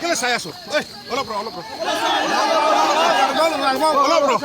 ¿Qué les hay eso? Hola, bro, hola, bro. Hola, bro.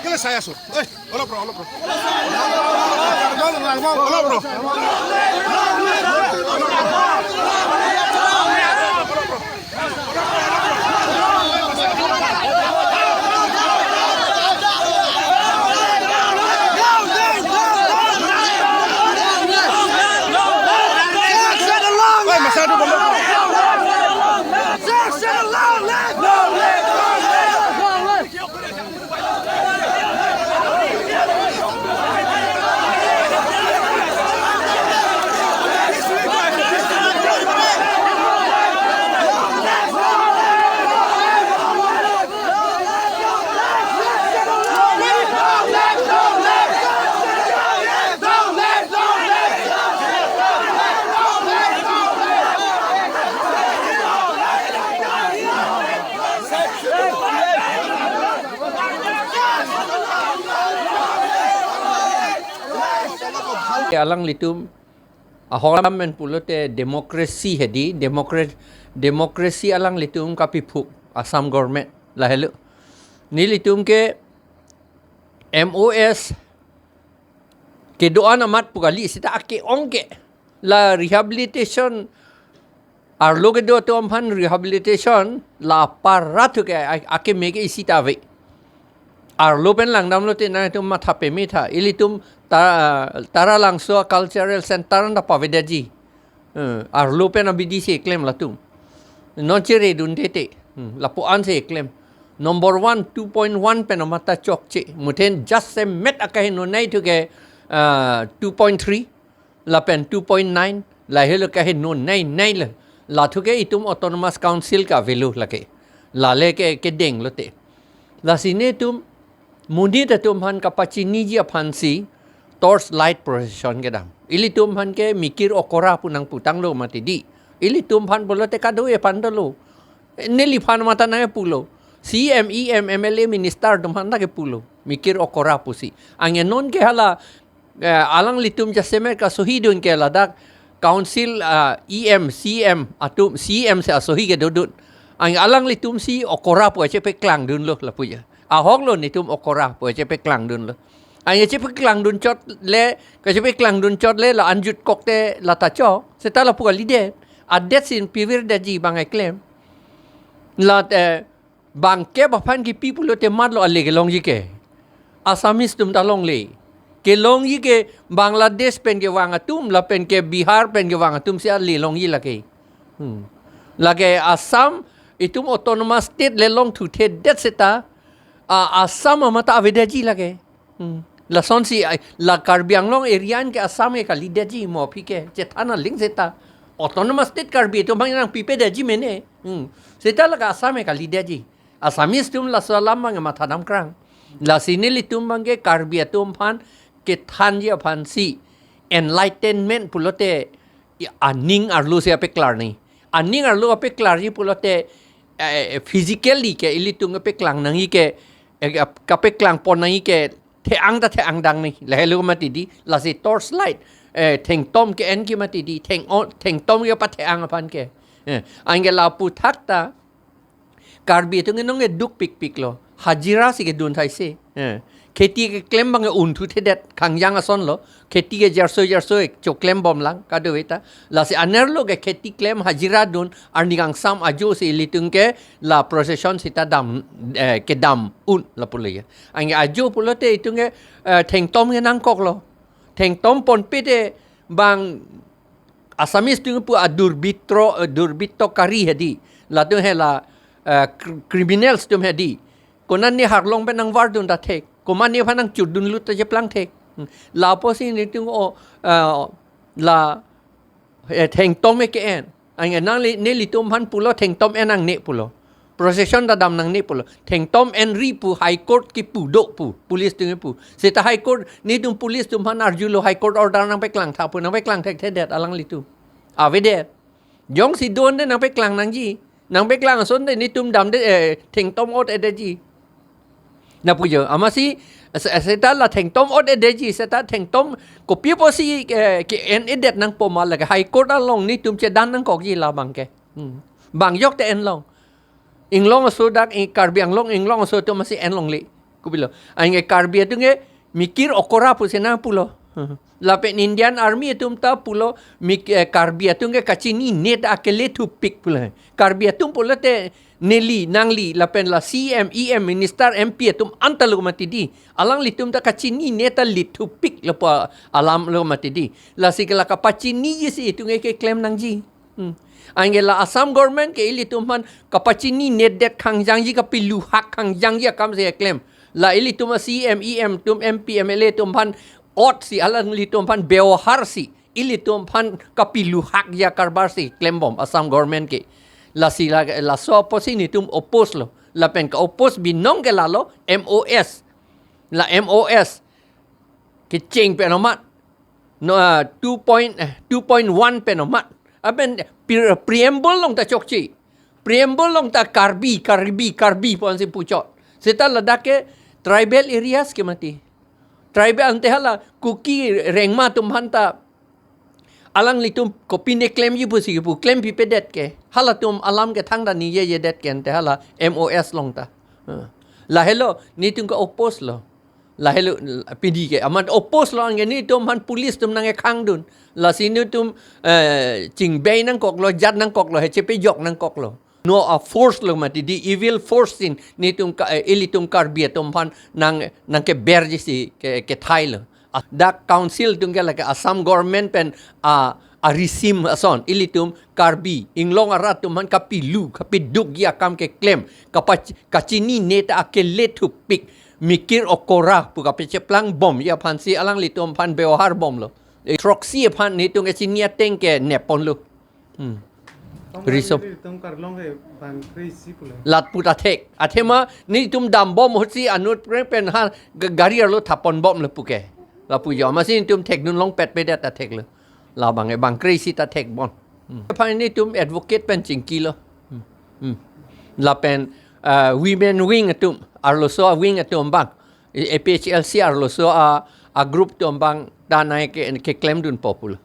¿Qué les hay eso? Hola, bro, hola, bro. Hola, bro. Hola, bro. alang litum aholam men pulote demokrasi hedi demokrasi alang litum kapipu Assam government lahelu ni litum ke MOS ke doan amat pugali sita ake ongke la rehabilitation arlo ke do tom han rehabilitation la paratu ke ake mege isita ve arlo pen lang dam lo te na tum matha pe mitha ilitum tara lang so cultural center na pavedaji arlo pen abidi se claim la tum non chere dun tete la po an se claim number 1 2.1 pen mata chok che muten just se met akahe no nai to ke 2.3 la pen 2.9 la helo kahe no nai la la thu ke itum autonomous council ka value lake la le ke deng lote la sine tum mundi ta tum han kapachini ji aphansi torch light procession ke dam ili tum han ke mikir okora punang putang lo mati di ili tum han bolote ka do e pandalo neli phan mata na pulo CMEM MLA minister tum han ke pulo mikir okora pusi ang non ke hala alang litum jaseme ka sohidun ke ladak council EM CM atum CM se asohi ke dodut ang alang litum si okora pu che pe klang dun lo la puya a hok lo ni tum okora pu che pe klang dun lo ang che pe klang dun chot le ka che pe klang dun chot le la anjut kokte la ta cho se ta la pu lide adet sin pivir da ji bang claim la bang ke ba phan ki people te mat lo ale ke long ji ke asamis tum ta long le ke long yi ke Bangladesh pen ke wanga tum la pen ke Bihar pen ke wanga tum sia li long yi la ke la ke Assam itum autonomous state le long thu the det seta Assam mata avedaji la ke la son si la Karbi Anglong area ke Assam ke kali deji mo phi ke chethana ling seta autonomous state Karbi to bang nang pipe deji mene seta la ka Assam ke kali deji Assamese tum la salam bang mata dam krang la sinili tum bang ke Karbi tum phan ke than je phansi enlightenment pulote aning arlu se ape klar ni aning arlu ape klar ji pulote physically ke ilitung ape klang nangi ke kape klang ponai ke the ang dang ni lehelu mati di la si torch light theng tom ke en ki mati di theng tom ke pa the ang pan ke angela pu thakta Karbi tung nong e duk pik lo hajira si ke dun thai se खेती के claim बंगे उन्थु थे date खांगयांग असन लो खेती के जरसो एक चो claim बम लांग का दो बेटा लासे अनर लो के खेती क्लेम हजिरा दुन अर्निगांग साम अजो से लिटुंग के ला प्रोसेशन सिता दाम के दाम उन ला पुलिया अंगे अजो पुलोते इतुंगे थेंग तोम के नांग कोक लो थेंग तोम पन पेते bang Asamis tu pu durbitro kari hedi la tu hela criminals tu hedi konan ni harlong benang wardun da thek koman ni phanang chudun lut je plang thek la posi ni tu o la theng tom ke en ang nang ne li tum han pulo theng tom enang ne pulo procession da dam nang ne pulo theng tom en ri pu high court ki pu do pu police tu pu seta high court ni tum police tum han arjulo high court order nang pe klang tha pu nang pe klang thek det alang li tu ave det jong si don de nang pe klang nang ji nang pe klang son de ni tum dam de theng tom ot e de ji na pu yo amasi seta la theng tom ot e de ji seta theng tom ko pi po si ke en e det nang po ma la high court along ni tum che dan nang ko ji la bang ke bang yok te en long inglong so dak in Karbi Anglong inglong so to masih en long le ku bilo ai Karbi tu nge mikir okora pu sena pulo la pe Indian army tum ta pulo Karbi tu nge kachini net akele tu pik pulo Karbi tum pulo te neli nangli la pen la CM EM minister MP tum antalu mati di alang li tum ta kachini net li tu pik la pa alam lo mati di la sikala kapachini si tu nge ke claim nangji Angela Assam government ke ili tumhan kapachini net det khangjang ji ka pilu hak khangjang ji kam se claim la ili tum CM EM tum MP MLA tumhan ot si alang li tumhan bewahar si ili tumhan kapilu hak ya karbar si claim bom Assam government ke la si la so posini tum oppose lo la pen ka oppose binong ke la lo MOS la MOS ke cheng penomat no 2.1 penomat aben preamble long ta chokchi preamble long ta karbi pon si puchot seta ladake tribal areas ke mati tribe ante hala kuki rengma tumhan ta alang litum kopi ne claim yi pusi pu claim pi pedet ke hala tum alam ke thang da ni ye det ke ante hala MOS long ta la hello ni tum ka oppose lo la hello pidi ke amat oppose lo ang ni tum han police tum nang khang dun la sinu tum ching bay nang kok lo jat nang kok lo he chepe yok nang kok lo no a force lo mati di evil force in ni tum ka ilitum karbia tum han nang ke berji si ke thai lo da council tung ke la Assam government pen a risim ason ilitum karbi inglong arat tum han kapilu kapiduk ya kam ke claim kachini neta ke letu pik mikir okora puka pecheplang bom ya phansi alang litum phan beohar bom lo troxy phan ni tung ke chinia teng ke nepon lo Risop तुम कर लोगे बांग्री सी पुले lat puta thek athema ni tum dam bom hosi anut pen ha gari lo thapon bom le puke la pu yo masin tum thek nun long pet pe dat ta thek le la bang crazy ta thek bon pa ni tum advocate pen chingki lo la pen women wing tum arlo so wing tum bang APHLC arlo so a group tum bang danai ke claim dun popul